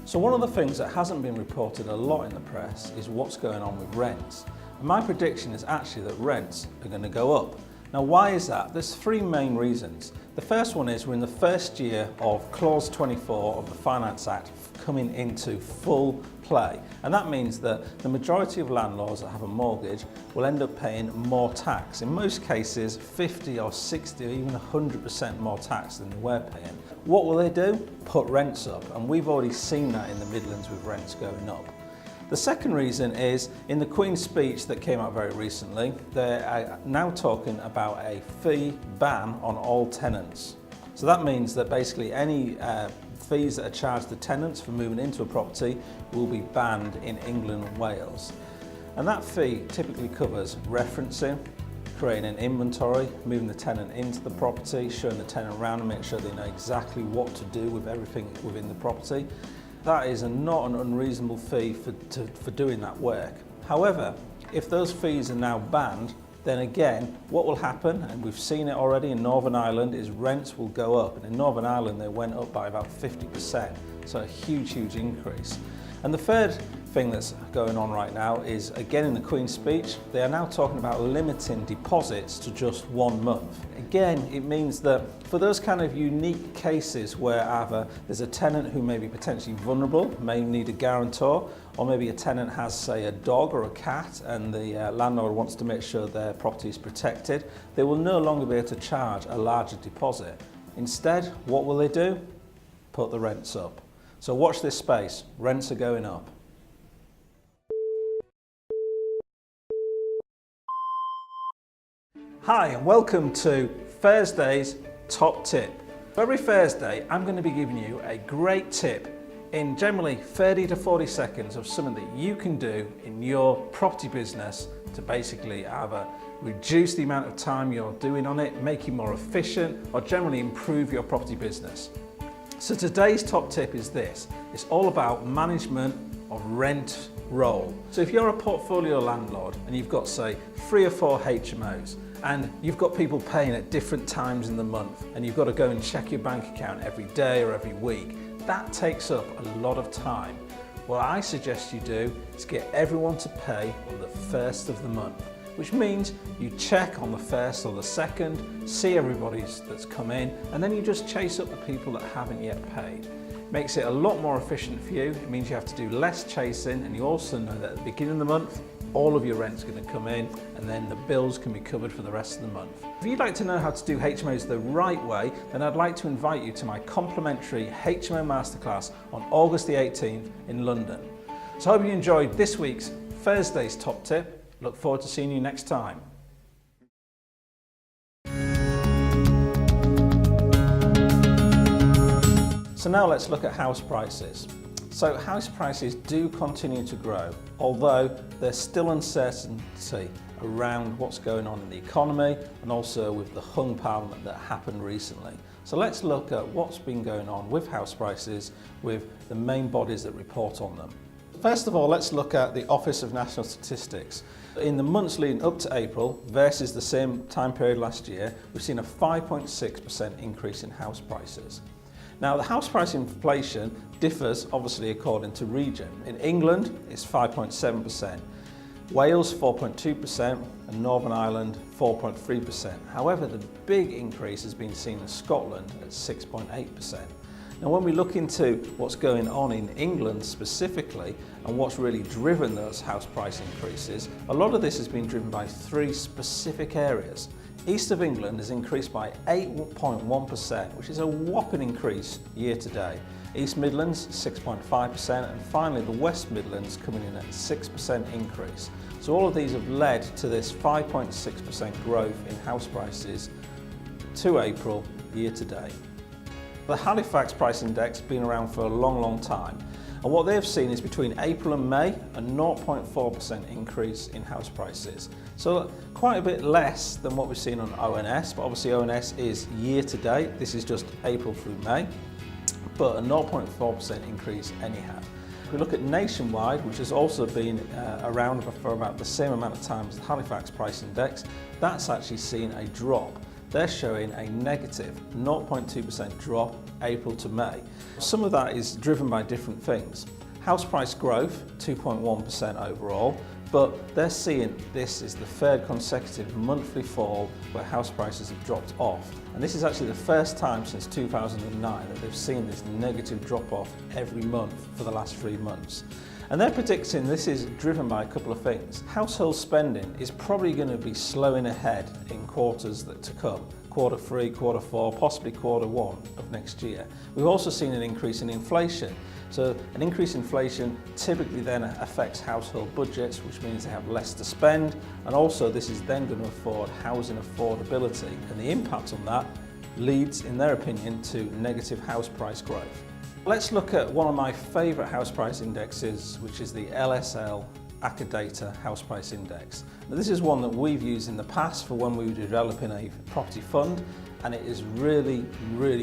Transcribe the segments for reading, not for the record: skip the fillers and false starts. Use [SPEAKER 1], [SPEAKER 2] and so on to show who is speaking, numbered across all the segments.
[SPEAKER 1] So one of the things that hasn't been reported a lot in the press is what's going on with rents. And my prediction is actually that rents are going to go up. Now why is that? There's three main reasons. The first one is we're in the first year of Clause 24 of the Finance Act coming into full play. And that means that the majority of landlords that have a mortgage will end up paying more tax. In most cases, 50 or 60 or even 100% more tax than they were paying. What will they do? Put rents up. And we've already seen that in the Midlands with rents going up. The second reason is in the Queen's speech that came out very recently, they're now talking about a fee ban on all tenants. So that means that basically any fees that are charged to tenants for moving into a property will be banned in England and Wales. And that fee typically covers referencing, creating an inventory, moving the tenant into the property, showing the tenant around and make sure they know exactly what to do with everything within the property. That is not an unreasonable fee for doing that work. However, if those fees are now banned, then again, what will happen, and we've seen it already in Northern Ireland, is rents will go up. And in Northern Ireland, they went up by about 50%. So a huge, huge increase. And the third thing that's going on right now is, again in the Queen's speech, they are now talking about limiting deposits to just 1 month. Again, it means that for those kind of unique cases where either there's a tenant who may be potentially vulnerable, may need a guarantor, or maybe a tenant has, say, a dog or a cat and the landlord wants to make sure their property is protected, they will no longer be able to charge a larger deposit. Instead, what will they do? Put the rents up. So watch this space, rents are going up. Hi and welcome to Thursday's Top Tip. Every Thursday I'm going to be giving you a great tip in generally 30 to 40 seconds of something that you can do in your property business to basically either reduce the amount of time you're doing on it, make you more efficient, or generally improve your property business. So today's top tip is this. It's all about management of rent roll. So if you're a portfolio landlord and you've got, say, 3 or 4 HMOs, and you've got people paying at different times in the month, and you've got to go and check your bank account every day or every week, that takes up a lot of time. What I suggest you do is get everyone to pay on the 1st of the month, which means you check on the 1st or the 2nd, see everybody that's come in, and then you just chase up the people that haven't yet paid. Makes it a lot more efficient for you. It means you have to do less chasing, and you also know that at the beginning of the month, all of your rent's going to come in, and then the bills can be covered for the rest of the month. If you'd like to know how to do HMOs the right way, then I'd like to invite you to my complimentary HMO Masterclass on August the 18th in London. So I hope you enjoyed this week's Thursday's Top Tip. Look forward to seeing you next time. So now let's look at house prices. So house prices do continue to grow, although there's still uncertainty around what's going on in the economy and also with the hung parliament that happened recently. So let's look at what's been going on with house prices with the main bodies that report on them. First of all, let's look at the Office of National Statistics. In the months leading up to April versus the same time period last year, we've seen a 5.6% increase in house prices. Now, the house price inflation differs obviously according to region. In England, it's 5.7%, Wales 4.2%, and Northern Ireland 4.3%. However, the big increase has been seen in Scotland at 6.8%. Now, when we look into what's going on in England specifically and what's really driven those house price increases, a lot of this has been driven by 3 specific areas. East of England has increased by 8.1%, which is a whopping increase year to date. East Midlands 6.5%, and finally the West Midlands coming in at 6% increase. So all of these have led to this 5.6% growth in house prices to April year to date. The Halifax Price Index has been around for a long time, and what they've seen is between April and May a 0.4% increase in house prices. So quite a bit less than what we've seen on ONS, but obviously ONS is year to date. This is just April through May, but a 0.4% increase anyhow. If we look at nationwide, which has also been around for about the same amount of time as the Halifax Price Index, that's actually seen a drop. they're showing a negative 0.2% drop April to May. Some of that is driven by different things. House price growth, 2.1% overall, but they're seeing this is the third consecutive monthly fall where house prices have dropped off. And this is actually the first time since 2009 that they've seen this negative drop off every month for the last 3 months. And they're predicting this is driven by a couple of things. Household spending is probably going to be slowing ahead in quarters to come. Q3, Q4, possibly Q1 of next year. We've also seen an increase in inflation. So an increase in inflation typically then affects household budgets, which means they have less to spend, and also this is then going to afford housing affordability, and the impact on that leads, in their opinion, to negative house price growth. Let's look at one of my favourite house price indexes, which is the LSL Acadata House Price Index. Now, this is one that we've used in the past for when we were developing a property fund, and it is really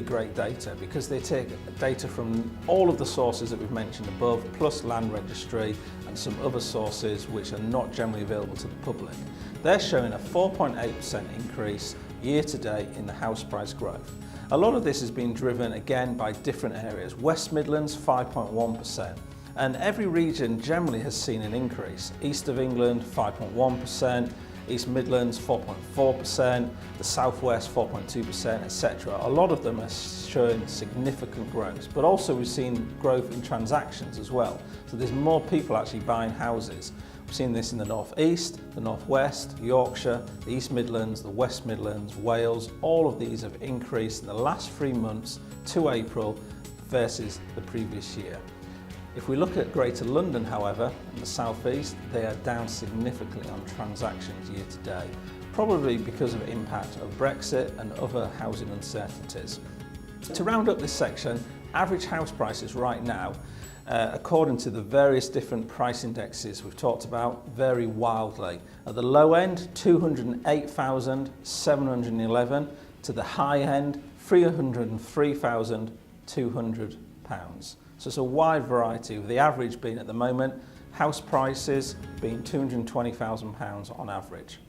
[SPEAKER 1] great data because they take data from all of the sources that we've mentioned above, plus land registry and some other sources which are not generally available to the public. They're showing a 4.8% increase year to date in the house price growth. A lot of this has been driven again by different areas. West Midlands 5.1%. And every region generally has seen an increase. East of England 5.1%, East Midlands 4.4%, the Southwest 4.2%, etc. A lot of them are showing significant growth, but also we've seen growth in transactions as well. So there's more people actually buying houses. We've seen this in the North East, the North West, Yorkshire, the East Midlands, the West Midlands, Wales. All of these have increased in the last 3 months to April versus the previous year. If we look at Greater London, however, and the South East, they are down significantly on transactions year to date, probably because of the impact of Brexit and other housing uncertainties. To round up this section, average house prices right now, according to the various different price indexes we've talked about, vary wildly. At the low end, £208,711, to the high end, £303,200. So it's a wide variety, with the average being at the moment, house prices being £220,000 on average.